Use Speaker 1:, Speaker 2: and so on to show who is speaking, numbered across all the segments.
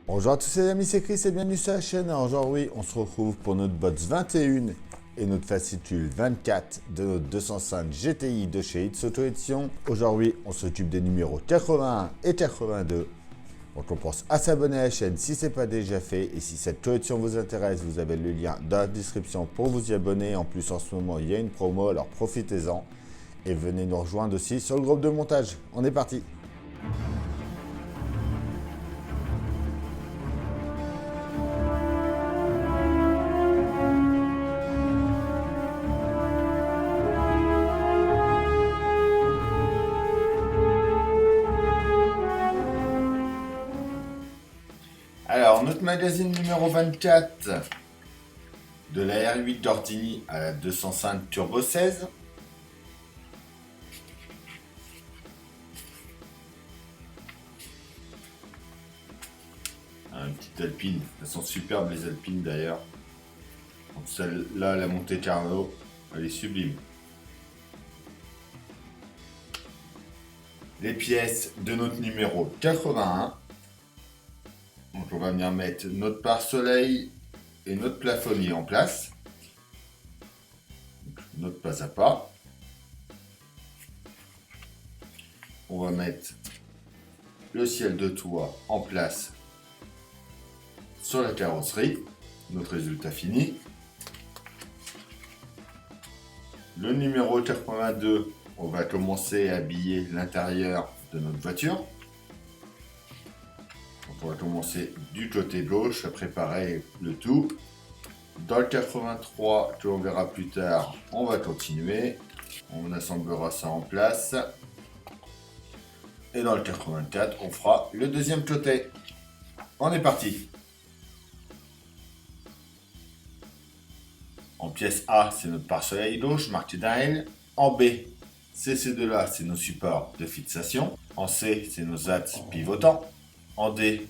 Speaker 1: Bonjour à tous les amis, c'est Chris et bienvenue sur la chaîne. Alors aujourd'hui, on se retrouve pour notre box 21 et notre fascicule 24 de notre 205 GTI de chez It's Auto Edition. Aujourd'hui, on s'occupe des numéros 81 et 82. Donc on pense à s'abonner à la chaîne si ce n'est pas déjà fait. Et si cette collection vous intéresse, vous avez le lien dans la description pour vous y abonner. En plus, en ce moment, il y a une promo, alors profitez-en. Et venez nous rejoindre aussi sur le groupe de montage. On est parti. Alors, notre magazine numéro 24 de la R8 d'Ortini à la 205 Turbo 16. Une petite Alpine, elles sont superbes les Alpines d'ailleurs. Donc celle-là, la Monte Carlo, elle est sublime. Les pièces de notre numéro 81. Donc on va venir mettre notre pare-soleil et notre plafonnier en place. Donc, notre pas à pas. On va mettre le ciel de toit en place sur la carrosserie. Notre résultat fini. Le numéro 82, on va commencer à habiller l'intérieur de notre voiture. Donc on va commencer du côté gauche à préparer le tout. Dans le 83, que l'on verra plus tard, on va continuer. On assemblera ça en place. Et dans le 84, on fera le deuxième côté. On est parti. En pièce A, c'est notre pare-soleil gauche marqué d'un L. En B, c'est ces deux-là, c'est nos supports de fixation. En C, c'est nos axes pivotants. En D,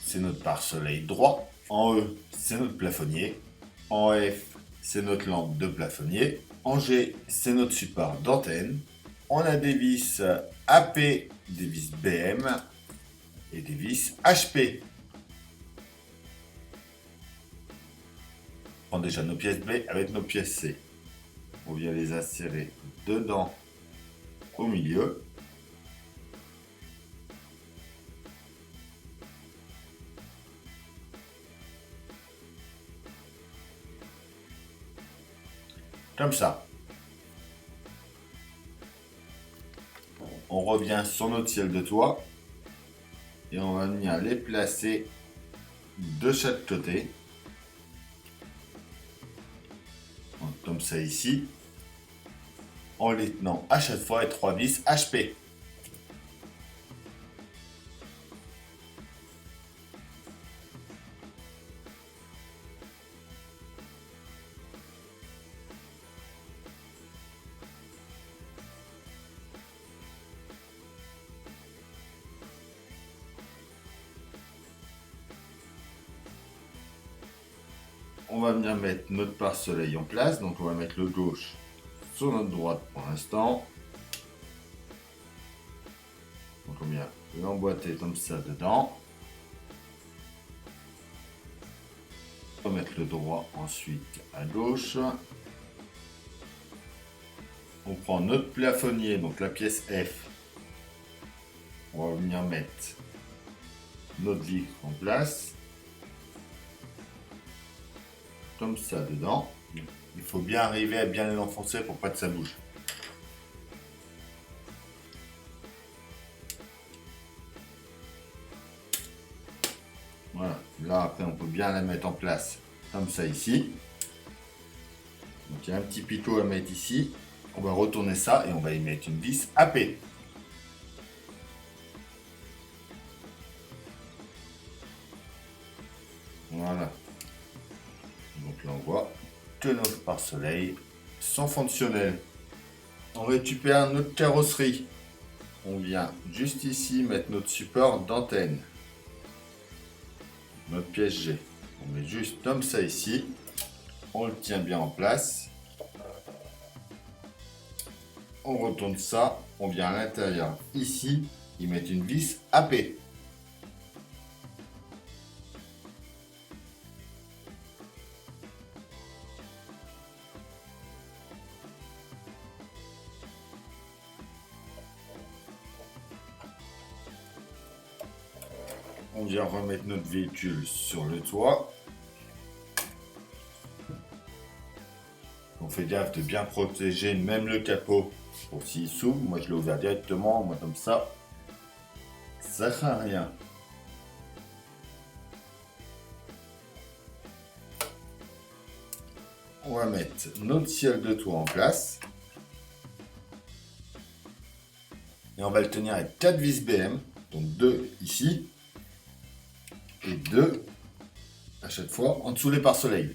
Speaker 1: c'est notre pare-soleil droit. En E, c'est notre plafonnier. En F, c'est notre lampe de plafonnier. En G, c'est notre support d'antenne. On a des vis AP, des vis BM et des vis HP. On prend déjà nos pièces B avec nos pièces C. On vient les insérer dedans au milieu. Comme ça. On revient sur notre ciel de toit et on va venir les placer de chaque côté. Donc, comme ça ici. En les tenant à chaque fois avec 3 vis HP. On va venir mettre notre pare-soleil en place. Donc on va mettre le gauche sur notre droite pour l'instant. Donc on vient l'emboîter comme ça dedans. On va mettre le droit ensuite à gauche. On prend notre plafonnier, donc la pièce F. On va venir mettre notre vitre en place. Comme ça dedans. Il faut bien arriver à bien l'enfoncer pour pas que ça bouge. Voilà, là après on peut bien la mettre en place comme ça ici. Donc il y a un petit picot à mettre ici. On va retourner ça et on va y mettre une vis AP. Voilà. Donc là on voit que nos pare-soleil sont fonctionnels. On récupère notre carrosserie. On vient juste ici mettre notre support d'antenne. Notre pièce G. On met juste comme ça ici. On le tient bien en place. On retourne ça. On vient à l'intérieur ici. Y mettre une vis AP. on vient remettre notre véhicule sur le toit. On fait gaffe de bien protéger même le capot pour s'il s'ouvre. Moi je l'ai ouvert directement, moi comme ça craint rien. On va mettre notre ciel de toit en place. Et on va le tenir avec 4 vis BM, donc 2 ici et 2 à chaque fois en dessous les pare-soleil.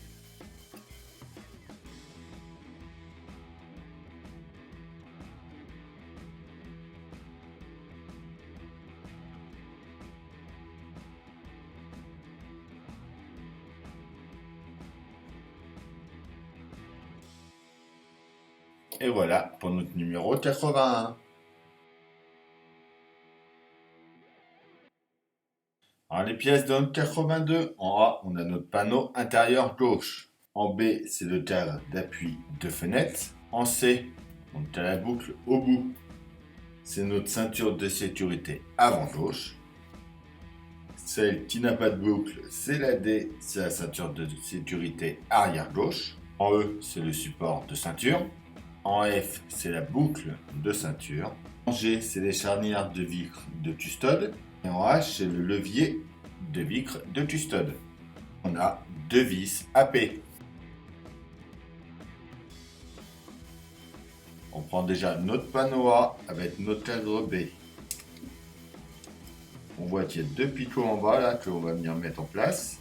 Speaker 1: Et voilà pour notre numéro 81. Alors les pièces de notre 82, en A, on a notre panneau intérieur gauche. En B, c'est le cadre d'appui de fenêtre. En C, on a la boucle au bout. C'est notre ceinture de sécurité avant gauche. Celle qui n'a pas de boucle, c'est la D, c'est la ceinture de sécurité arrière gauche. En E, c'est le support de ceinture. En F, c'est la boucle de ceinture. En G, c'est les charnières de vitre de custode. Et en H, c'est le levier de vitre de custode. On a 2 vis AP. On prend déjà notre panneau A avec notre cadre B. On voit qu'il y a 2 picots en bas là qu'on va venir mettre en place.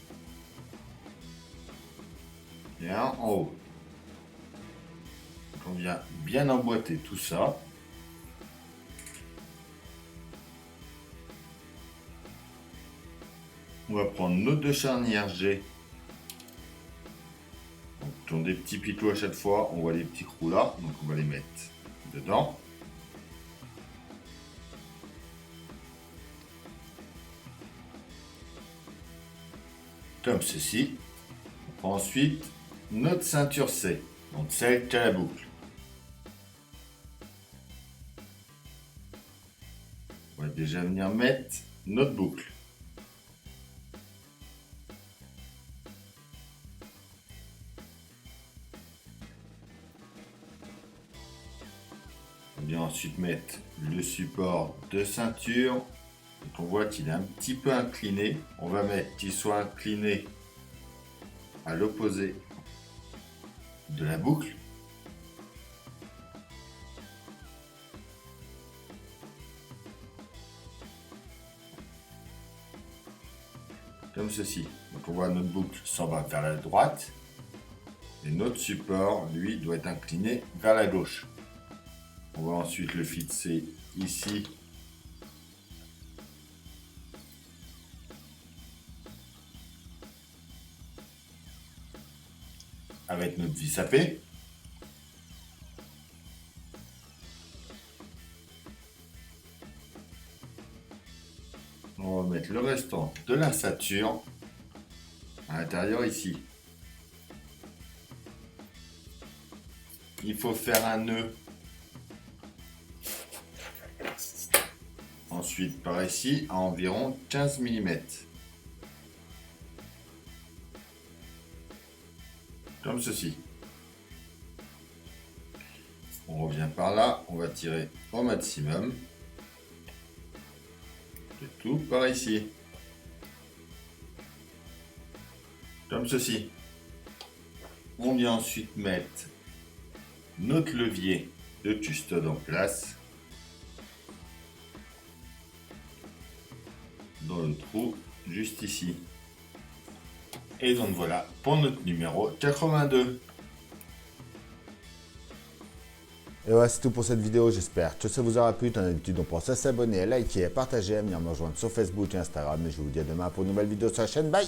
Speaker 1: Et un en haut. Donc on vient bien emboîter tout ça. On va prendre nos 2 charnières G. Donc, qui ont des petits picots à chaque fois. On voit les petits trous là. Donc on va les mettre dedans. Comme ceci. On prend ensuite notre ceinture C. Donc celle qui a la boucle. On va déjà venir mettre notre boucle. On vient ensuite mettre le support de ceinture. Donc on voit qu'il est un petit peu incliné. On va mettre qu'il soit incliné à l'opposé de la boucle. Comme ceci. Donc on voit notre boucle s'en va vers la droite. Et notre support, lui, doit être incliné vers la gauche. On va ensuite le fixer ici. Avec notre vis AP. On va mettre le restant de la ceinture à l'intérieur ici. Il faut faire un nœud. Ensuite par ici à environ 15 mm. Comme ceci. On revient par là, on va tirer au maximum. Et tout par ici. Comme ceci. On vient ensuite mettre notre levier de custode en place. Dans le trou juste ici. Et donc voilà pour notre numéro 82.
Speaker 2: Et voilà, c'est tout pour cette vidéo. J'espère que ça vous aura plu. Comme d'habitude, on pense à s'abonner, à liker, à partager, à venir me rejoindre sur Facebook et Instagram. Et je vous dis à demain pour une nouvelle vidéo sur la chaîne. Bye!